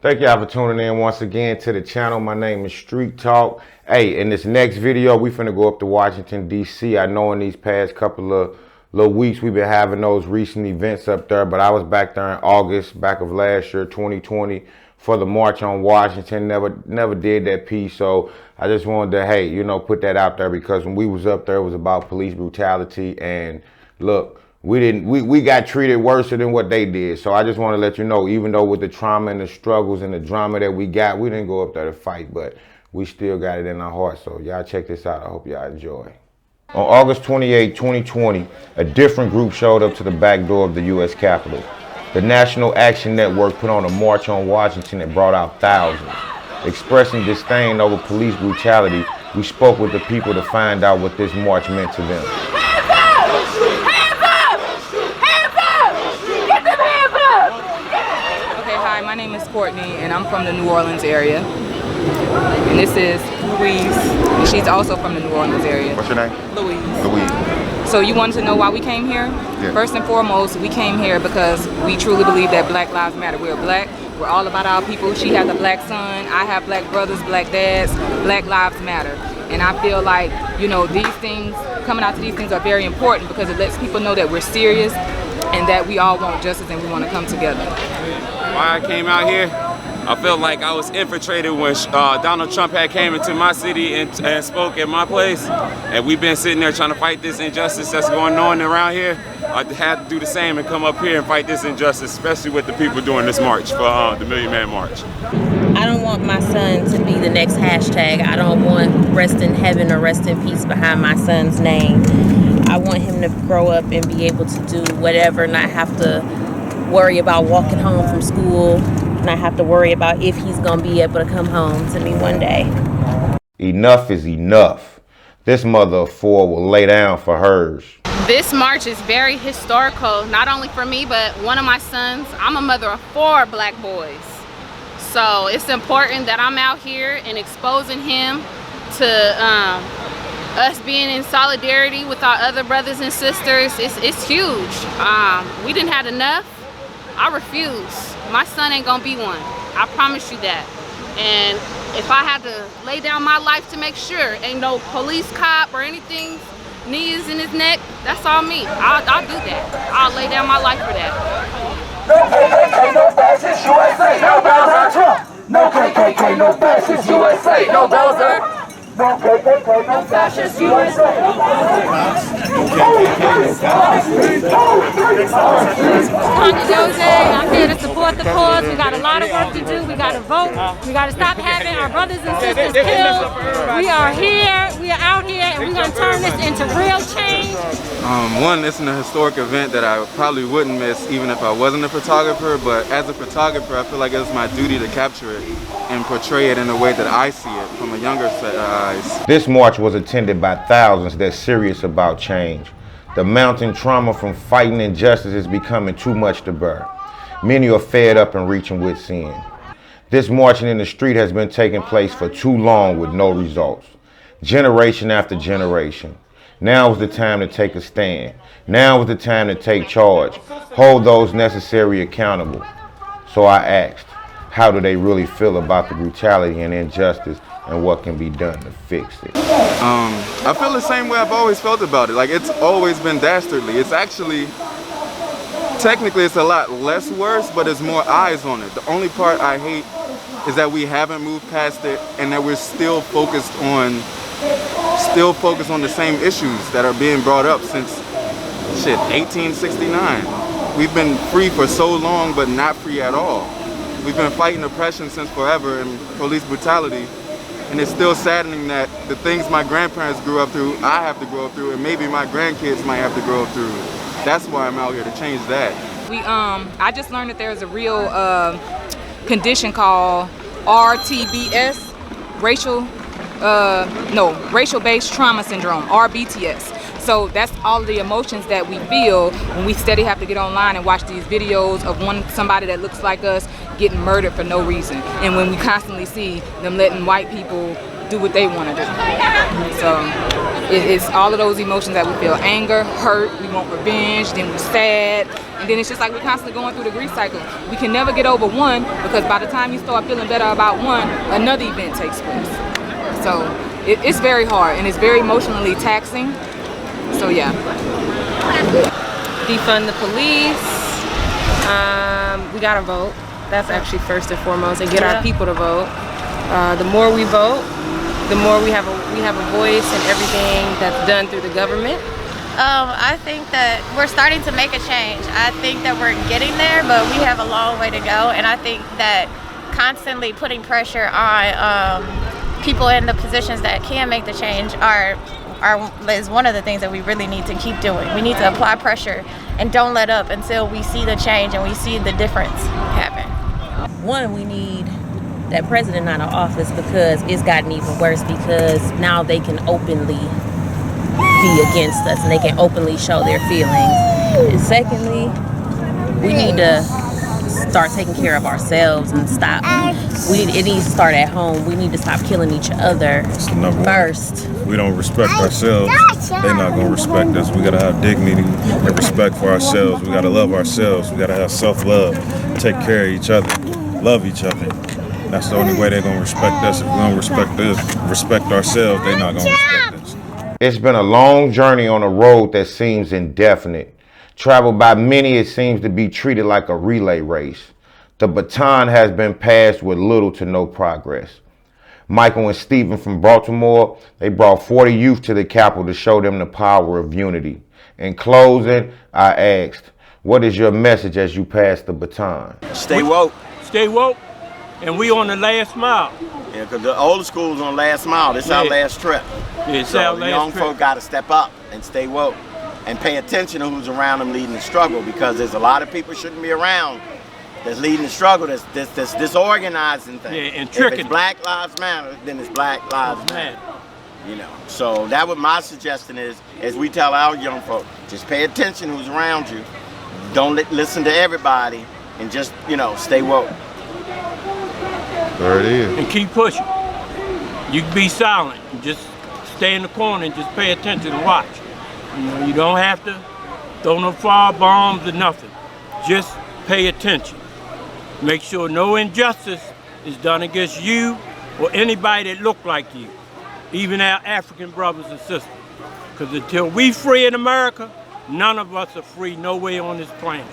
Thank y'all for tuning in once again to the channel. My name is Street Talk. Hey, in this next video, we finna go up to Washington, D.C. I know in these past couple of little weeks, we've been having those recent events up there, but I was back there in August, back of last year, 2020, for the March on Washington. Never did that piece, so I just wanted to, hey, you know, put that out there because when we was up there, it was about police brutality, and look, we got treated worse than what they did. So I just want to let you know, even though with the trauma and the struggles and the drama that we got, we didn't go up there to fight, but we still got it in our hearts. So y'all check this out. I hope y'all enjoy. On August 28, 2020, a different group showed up to the back door of the U.S. Capitol. The National Action Network put on a march on Washington that brought out thousands. Expressing disdain over police brutality, we spoke with the people to find out what this march meant to them. My name is Courtney, and I'm from the New Orleans area. And this is Louise, and she's also from the New Orleans area. What's your name? Louise. Louise. So you wanted to know why we came here? Yeah. First and foremost, we came here because we truly believe that Black Lives Matter. We're black. We're all about our people. She has a black son. I have black brothers, black dads. Black Lives Matter. And I feel like, you know, these things, coming out to these things are very important because it lets people know that we're serious and that we all want justice and we want to come together. Why I came out here, I felt like I was infiltrated when Donald Trump had came into my city and spoke at my place, and we've been sitting there trying to fight this injustice that's going on around here. I had to do the same and come up here and fight this injustice, especially with the people doing this march for the Million Man March. I don't want my son to be the next hashtag. I don't want rest in heaven or rest in peace behind my son's name. I want him to grow up and be able to do whatever, not have to worry about walking home from school, not have to worry about if he's gonna be able to come home to me one day. Enough is enough. This mother of four will lay down for hers. This march is very historical, not only for me, but one of my sons. I'm a mother of 4 black boys. So it's important that I'm out here and exposing him to us being in solidarity with our other brothers and sisters. It's huge. We didn't have enough. I refuse. My son ain't gonna be one. I promise you that. And if I had to lay down my life to make sure ain't no police cop or anything, knee is in his neck, that's all me. I'll do that. I'll lay down my life for that. No KKK, no fascist USA. No Bowser Trump. No KKK, no fascist USA. No Bowser. No KKK, no fascist USA. Tanya Jose, I'm here to support the cause. We got a lot of work to do. We got to vote. We got to stop having our brothers and sisters killed. We are here. We are out here, and we're going to turn this into real change. One, it's an historic event that I probably wouldn't miss even if I wasn't a photographer, but as a photographer, I feel like it's my duty to capture it and portray it in a way that I see it from a younger set of eyes. This march was attended by thousands that's serious about change. The mounting trauma from fighting injustice is becoming too much to bear. Many are fed up and reaching wit's end. This marching in the street has been taking place for too long with no results. Generation after generation. Now is the time to take a stand. Now is the time to take charge. Hold those necessary accountable. So I asked, how do they really feel about the brutality and injustice and what can be done to fix it? I feel the same way I've always felt about it. Like, it's always been dastardly. It's actually, technically it's a lot less worse, but there's more eyes on it. The only part I hate is that we haven't moved past it and that we're still focused on the same issues that are being brought up since, 1869. We've been free for so long, but not free at all. We've been fighting oppression since forever and police brutality. And it's still saddening that the things my grandparents grew up through, I have to grow up through, and maybe my grandkids might have to grow up through. That's why I'm out here, to change that. I just learned that there's a real condition called RTBS, racial-based trauma syndrome, RBTS. So that's all of the emotions that we feel when we steady have to get online and watch these videos of somebody that looks like us getting murdered for no reason. And when we constantly see them letting white people do what they want to do. So it's all of those emotions that we feel: anger, hurt, we want revenge, then we're sad, and then it's just like we're constantly going through the grief cycle. We can never get over one, because by the time you start feeling better about one, another event takes place. So it's very hard, and it's very emotionally taxing. So yeah. Defund the police. We gotta vote. That's actually first and foremost, and get our people to vote. The more we vote, the more we have a voice in everything that's done through the government. I think that we're starting to make a change. I think that we're getting there, but we have a long way to go. And I think that constantly putting pressure on people in the positions that can make the change is one of the things that we really need to keep doing. We need to apply pressure and don't let up until we see the change and we see the difference happen. One, we need that president out of office, because it's gotten even worse, because now they can openly be against us and they can openly show their feelings. And secondly, we need to start taking care of ourselves and stop. It needs to start at home. We need to stop killing each other first. We don't respect ourselves, they're not gonna respect us. We gotta have dignity and respect for ourselves. We gotta love ourselves. We gotta have self-love, take care of each other, love each other. That's the only way they're gonna respect us. If we don't respect ourselves, they're not gonna respect us. It's been a long journey on a road that seems indefinite. Traveled by many, it seems to be treated like a relay race. The baton has been passed with little to no progress. Michael and Stephen from Baltimore, they brought 40 youth to the Capitol to show them the power of unity. In closing, I asked, what is your message as you pass the baton? Stay woke. Stay woke, and we on the last mile. Yeah, because the older school's on last mile. This our last trip. It's so our last young trip. folk got to step up and stay woke and pay attention to who's around them leading the struggle, because there's a lot of people shouldn't be around that's leading the struggle, that's disorganizing things. Yeah, and tricking. If it's Black Lives Matter, then it's Black Lives Matter. You know, so that what my suggestion is, as we tell our young folk, just pay attention who's around you. Don't listen to everybody, and just, you know, stay woke. There it is. And keep pushing. You can be silent and just stay in the corner and just pay attention and watch. You know, you don't have to throw no fire bombs or nothing. Just pay attention. Make sure no injustice is done against you or anybody that look like you, even our African brothers and sisters. Because until we free in America, none of us are free nowhere on this planet.